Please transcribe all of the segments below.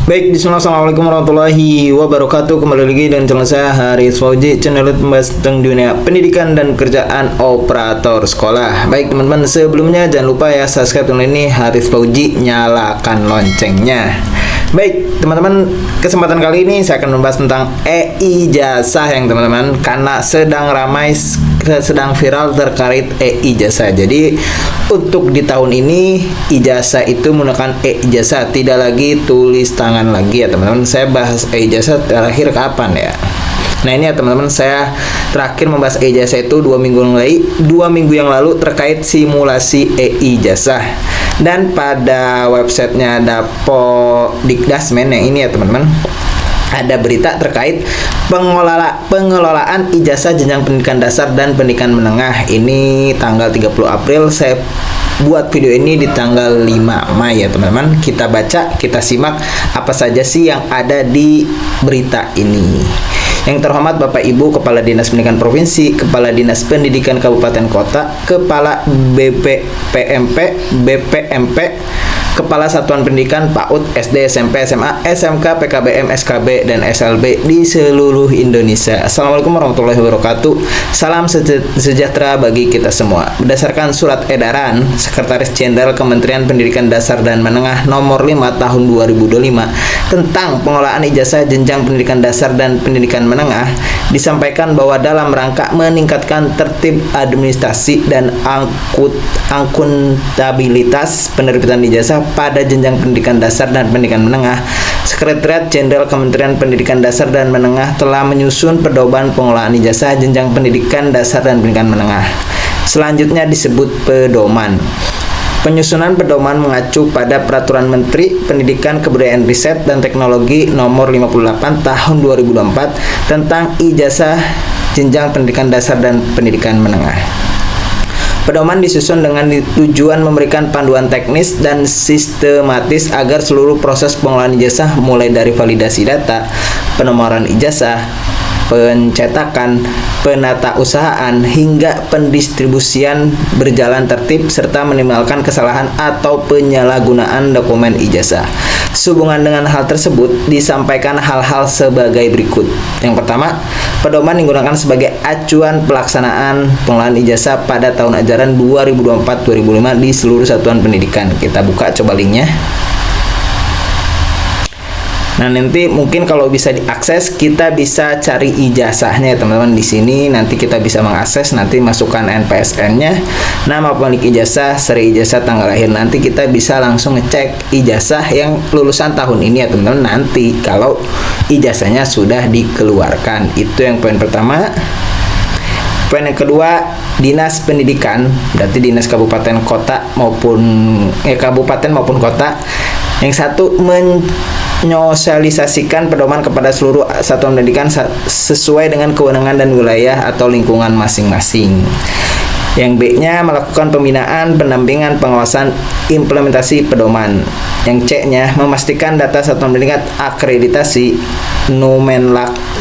Baik, bismillah, assalamualaikum warahmatullahi wabarakatuh. Kembali lagi dengan channel saya Haris Fauji, channel membahas tentang dunia pendidikan dan kerjaan operator sekolah. Baik teman-teman, sebelumnya jangan lupa ya subscribe channel ini Haris Fauji, nyalakan loncengnya. Baik teman-teman, kesempatan kali ini saya akan membahas tentang e-ijazah yang teman-teman, karena sedang ramai, sedang viral terkait e-ijazah. Jadi untuk di tahun ini ijazah itu menggunakan e-ijazah, tidak lagi tulis tangan lagi ya teman-teman. Saya bahas e-ijazah terakhir kapan ya? Nah ini ya teman-teman, saya terakhir membahas e-ijazah itu 2 minggu yang lalu terkait simulasi e-ijazah. Dan pada websitenya Dapodikdasmen yang ini ya teman-teman, ada berita terkait pengelolaan ijazah jenjang pendidikan dasar dan pendidikan menengah. Ini tanggal 30 April. Saya buat video ini di tanggal 5 Mei ya teman-teman. Kita baca, kita simak apa saja sih yang ada di berita ini. Yang terhormat Bapak Ibu Kepala Dinas Pendidikan Provinsi, Kepala Dinas Pendidikan Kabupaten Kota, Kepala BPMP, Kepala Satuan Pendidikan PAUD, SD, SMP, SMA, SMK, PKBM, SKB, dan SLB di seluruh Indonesia. Assalamualaikum warahmatullahi wabarakatuh. Salam sejahtera bagi kita semua. Berdasarkan surat edaran Sekretaris Jenderal Kementerian Pendidikan Dasar dan Menengah nomor 5 tahun 2025 tentang pengelolaan ijazah jenjang pendidikan dasar dan pendidikan menengah, disampaikan bahwa dalam rangka meningkatkan tertib administrasi dan akuntabilitas penerbitan ijazah pada jenjang pendidikan dasar dan pendidikan menengah, Sekretariat Jenderal Kementerian Pendidikan Dasar dan Menengah telah menyusun pedoman pengelolaan ijazah jenjang pendidikan dasar dan pendidikan menengah. Selanjutnya disebut pedoman. Penyusunan pedoman mengacu pada Peraturan Menteri Pendidikan, Kebudayaan, Riset, dan Teknologi Nomor 58 Tahun 2024 tentang ijazah jenjang pendidikan dasar dan pendidikan menengah. Pedoman disusun dengan tujuan memberikan panduan teknis dan sistematis agar seluruh proses pengelolaan ijazah mulai dari validasi data, penomoran ijazah, pencetakan, penatausahaan, hingga pendistribusian berjalan tertib serta minimalkan kesalahan atau penyalahgunaan dokumen ijazah. Sehubungan dengan hal tersebut, disampaikan hal-hal sebagai berikut. Yang pertama, pedoman digunakan sebagai acuan pelaksanaan pengelolaan ijazah pada tahun ajaran 2024-2025 di seluruh satuan pendidikan. Kita buka coba linknya. Nah, nanti mungkin kalau bisa diakses, kita bisa cari ijazahnya ya teman-teman. Di sini nanti kita bisa mengakses, nanti masukkan NPSN-nya, nama pemilik ijazah, seri ijazah, tanggal lahir. Nanti kita bisa langsung ngecek ijazah yang lulusan tahun ini ya teman-teman. Nanti kalau ijazahnya sudah dikeluarkan. Itu yang poin pertama. Poin yang kedua, Dinas Pendidikan, berarti dinas kabupaten kota maupun kabupaten maupun kota. Yang satu, menyosialisasikan pedoman kepada seluruh satuan pendidikan sesuai dengan kewenangan dan wilayah atau lingkungan masing-masing. Yang B-nya, melakukan pembinaan, pendampingan, pengawasan, implementasi pedoman. Yang C-nya, memastikan data satuan pendidikan akreditasi,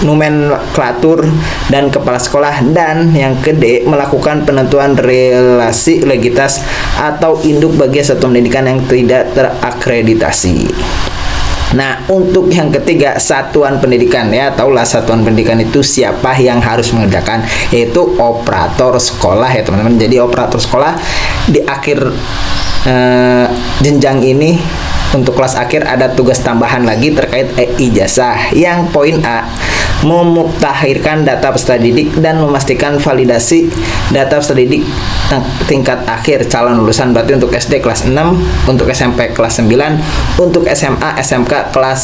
nomenklatur, dan kepala sekolah. Dan yang ke-D, melakukan penentuan relasi legitas atau induk bagi satuan pendidikan yang tidak terakreditasi. Nah, untuk yang ketiga, satuan pendidikan ya, taulah satuan pendidikan itu siapa yang harus mengerjakan, yaitu operator sekolah ya teman-teman. Jadi operator sekolah di akhir jenjang ini, untuk kelas akhir ada tugas tambahan lagi terkait ijazah. Yang poin A, memutakhirkan data peserta didik dan memastikan validasi data peserta didik tingkat akhir calon lulusan, berarti untuk SD kelas 6, untuk SMP kelas 9, untuk SMA SMK kelas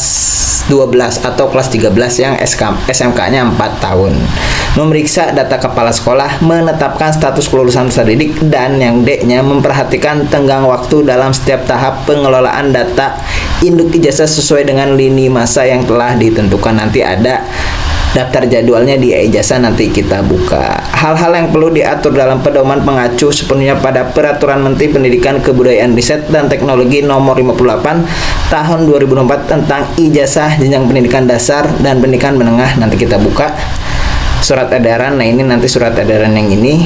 12 atau kelas 13 yang SMK-nya 4 tahun. Memeriksa data kepala sekolah, menetapkan status kelulusan peserta didik, dan yang D-nya, memperhatikan tenggang waktu dalam setiap tahap pengelolaan data induk ijazah sesuai dengan lini masa yang telah ditentukan. Nanti ada daftar jadwalnya di ijazah, nanti kita buka. Hal-hal yang perlu diatur dalam pedoman mengacu sepenuhnya pada Peraturan Menteri Pendidikan, Kebudayaan, Riset, dan Teknologi Nomor 58 Tahun 2004 tentang ijazah jenjang pendidikan dasar dan pendidikan menengah. Nanti kita buka surat edaran. Nah, ini nanti surat edaran yang ini.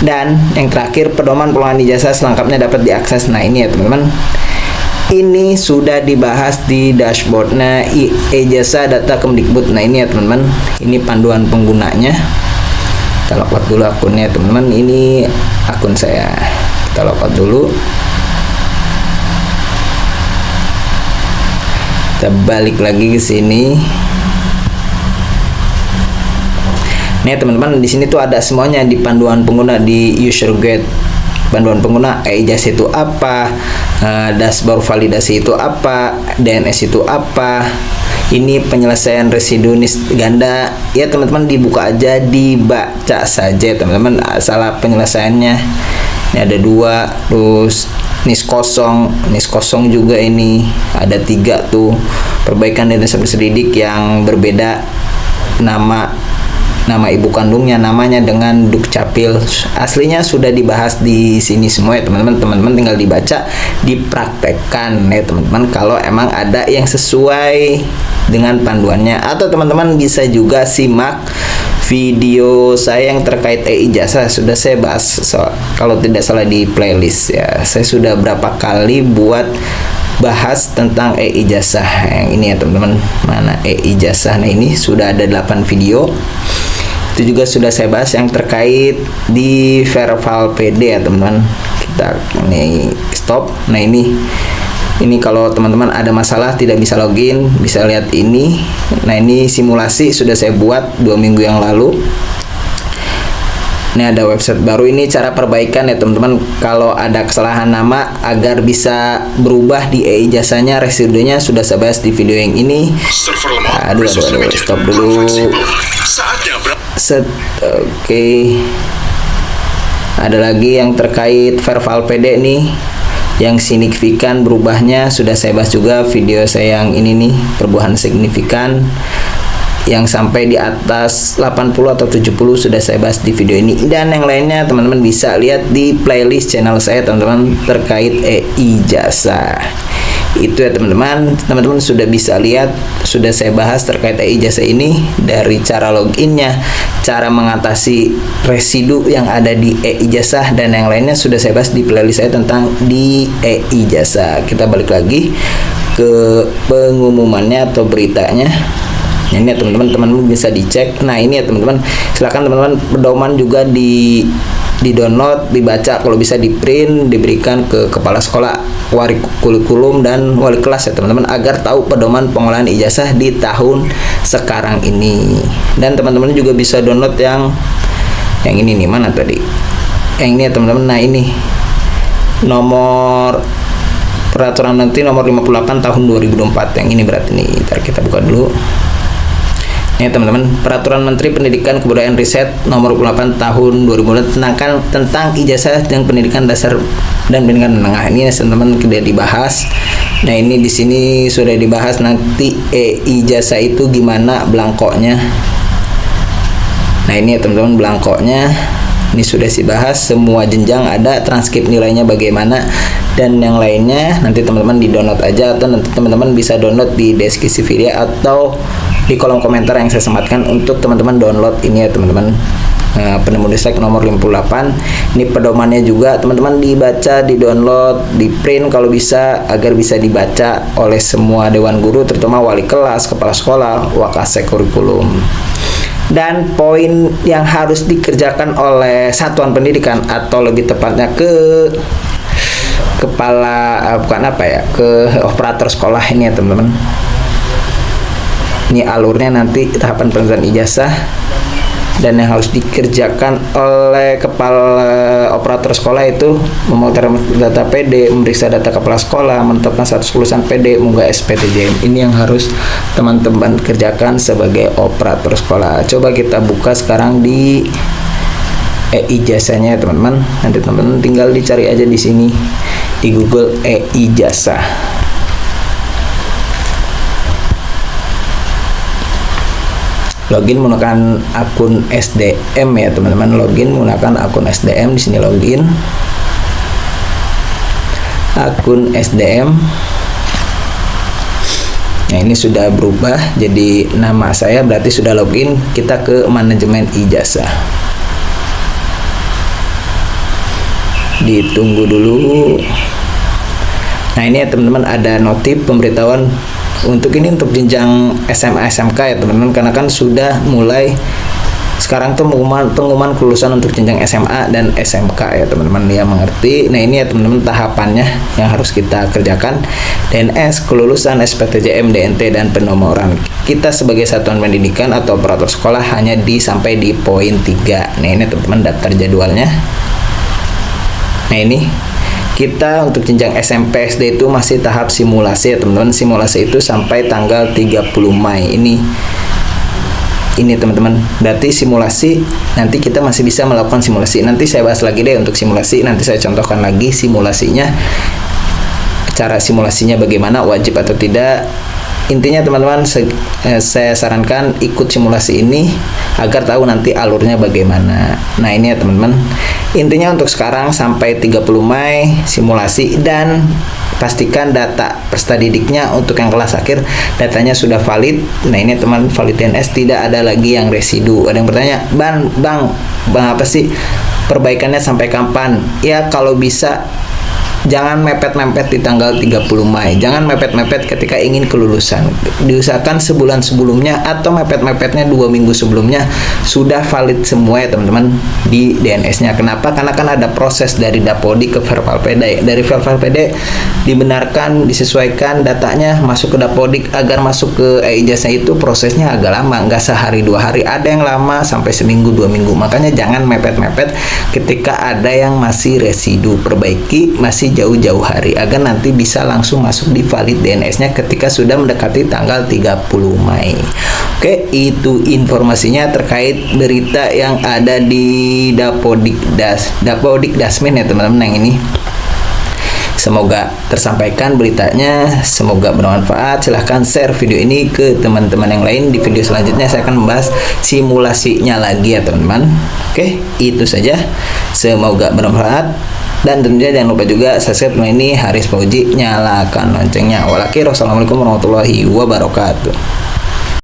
Dan yang terakhir, pedoman pengelolaan ijazah selengkapnya dapat diakses. Nah, ini ya teman-teman. ini sudah dibahas di dashboardnya ijazah data Kemdikbud. Nah ini ya teman-teman, ini panduan penggunanya. Kita login dulu akunnya teman-teman. Ini akun saya, kita login dulu. Kita balik lagi ke sini. Nih teman-teman, di sini tuh ada semuanya di panduan pengguna, di user guide panduan pengguna. Ijazah itu apa, dashboard validasi itu apa, DNS itu apa, ini penyelesaian residu NIS ganda. Ya teman-teman, dibuka aja, dibaca saja teman-teman, salah penyelesaiannya. Ini ada 2, terus NIS kosong juga ini ada 3 tuh. Perbaikan identitas pendidik yang berbeda, nama ibu kandungnya, namanya dengan dukcapil. Aslinya sudah dibahas di sini semua ya teman-teman. Teman-teman tinggal dibaca, dipraktekkan ya teman-teman, kalau emang ada yang sesuai dengan panduannya. Atau teman-teman bisa juga simak video saya yang terkait ijazah, sudah saya bahas kalau tidak salah di playlist ya. Saya sudah berapa kali buat bahas tentang ijazah yang ini ya teman-teman. Mana ijazah? Nah ini sudah ada 8 video. Itu juga sudah saya bahas yang terkait di verbal PD ya teman-teman. Kita ini stop. Nah ini kalau teman-teman ada masalah tidak bisa login, bisa lihat ini. Nah ini simulasi sudah saya buat 2 minggu yang lalu. Ini ada website baru, ini cara perbaikan ya teman-teman. Kalau ada kesalahan nama agar bisa berubah di ijazahnya, residunya sudah saya bahas di video yang ini. Aduh, stop dulu. Oke. Ada lagi yang terkait verbal PD nih, yang signifikan berubahnya sudah saya bahas juga video saya yang ini nih, perubahan signifikan yang sampai di atas 80 atau 70 sudah saya bahas di video ini. Dan yang lainnya teman-teman bisa lihat di playlist channel saya teman-teman terkait ijazah. Itu ya teman-teman sudah bisa lihat, sudah saya bahas terkait ijazah ini, dari cara loginnya, cara mengatasi residu yang ada di ijazah, dan yang lainnya sudah saya bahas di playlist saya tentang di ijazah. Kita balik lagi ke pengumumannya atau beritanya. Ini ya teman-teman bisa dicek. Nah ini ya teman-teman, silakan teman-teman pedoman juga di download, dibaca, kalau bisa di print, diberikan ke kepala sekolah, wali kurikulum dan wali kelas ya teman-teman, agar tahu pedoman pengolahan ijazah di tahun sekarang ini. Dan teman-teman juga bisa download yang ini nih, mana tadi? Yang ini ya teman-teman. Nah ini nomor peraturan menteri nomor 58 tahun 2024 yang ini, berarti nih, ntar kita buka dulu. Ini teman-teman, peraturan Menteri Pendidikan Kebudayaan Riset nomor 28 tahun 2024 tentang ijazah dan pendidikan dasar dan pendidikan menengah. Ini teman-teman sudah dibahas. Nah ini di sini sudah dibahas nanti ijazah itu gimana belangkonya. Nah ini ya teman-teman belangkonya. Ini sudah dibahas, semua jenjang ada, transkrip nilainya bagaimana, dan yang lainnya nanti teman-teman di download aja, atau nanti teman-teman bisa download di deskripsi video atau di kolom komentar yang saya sematkan untuk teman-teman download ini ya teman-teman. Penemu Ristek nomor 58. Ini pedomannya juga teman-teman dibaca, di download, di print kalau bisa, agar bisa dibaca oleh semua dewan guru, terutama wali kelas, kepala sekolah, wakasek kurikulum. Dan poin yang harus dikerjakan oleh satuan pendidikan, atau lebih tepatnya ke kepala ke operator sekolah ini ya teman-teman. Ini alurnya nanti tahapan penentuan ijazah, dan yang harus dikerjakan oleh kepala operator sekolah itu memutar data PD, memeriksa data kepala sekolah, menetapkan status kelulusan PD, mengunggah SPTJM. Ini yang harus teman-teman kerjakan sebagai operator sekolah. Coba kita buka sekarang di ijazahnya teman-teman. Nanti teman-teman tinggal dicari aja di sini di Google ijazah. Login menggunakan akun SDM ya teman-teman. Login menggunakan akun SDM. Di sini login akun SDM. Nah ini sudah berubah jadi nama saya, berarti sudah login. Kita ke manajemen ijazah. Ditunggu dulu. Nah ini ya teman-teman, ada notif pemberitahuan untuk jenjang SMA SMK ya teman-teman, karena kan sudah mulai sekarang tuh pengumuman kelulusan untuk jenjang SMA dan SMK ya teman-teman, ya mengerti. Nah ini ya teman-teman tahapannya yang harus kita kerjakan: DNS, kelulusan, SPTJM, DNT, dan penomoran. Kita sebagai satuan pendidikan atau operator sekolah hanya sampai di poin 3. Nah ini teman-teman daftar jadwalnya. Nah ini kita untuk jenjang SMP SD itu masih tahap simulasi ya teman-teman. Simulasi itu sampai tanggal 30 Mei ini teman-teman. Berarti simulasi nanti kita masih bisa melakukan simulasi. Nanti saya bahas lagi deh untuk simulasi. Nanti saya contohkan lagi simulasinya, cara simulasinya bagaimana, wajib atau tidak. Intinya teman-teman, saya sarankan ikut simulasi ini agar tahu nanti alurnya bagaimana. Nah ini ya teman-teman, intinya untuk sekarang sampai 30 Mei simulasi, dan pastikan data peserta didiknya untuk yang kelas akhir datanya sudah valid. Nah ini teman, valid DNS, tidak ada lagi yang residu. Ada yang bertanya, bang apa sih perbaikannya sampai kapan? Ya kalau bisa jangan mepet-mepet di tanggal 30 Mei. Jangan mepet-mepet ketika ingin kelulusan. Diusahakan sebulan sebelumnya atau mepet-mepetnya 2 minggu sebelumnya sudah valid semua ya teman-teman di DNS-nya. Kenapa? Karena kan ada proses dari Dapodik ke Vervalpede. Dari Vervalpede dibenarkan, disesuaikan datanya masuk ke Dapodik agar masuk ke ijazah. Itu prosesnya agak lama, nggak sehari 2 hari. Ada yang lama sampai seminggu 2 minggu. Makanya jangan mepet-mepet ketika ada yang masih residu. Perbaiki masih jauh-jauh hari agar nanti bisa langsung masuk di valid DNS-nya ketika sudah mendekati tanggal 30 Mei. Oke, itu informasinya terkait berita yang ada di Dapodik Dasmin ya teman-teman yang ini. Semoga tersampaikan beritanya, semoga bermanfaat. Silahkan share video ini ke teman-teman yang lain. Di video selanjutnya saya akan membahas simulasinya lagi ya teman-teman. Oke, itu saja. Semoga bermanfaat. Dan tentunya jangan lupa juga subscribe channel ini, Haris Fauzi, nyalakan loncengnya. Wassalamualaikum warahmatullahi wabarakatuh.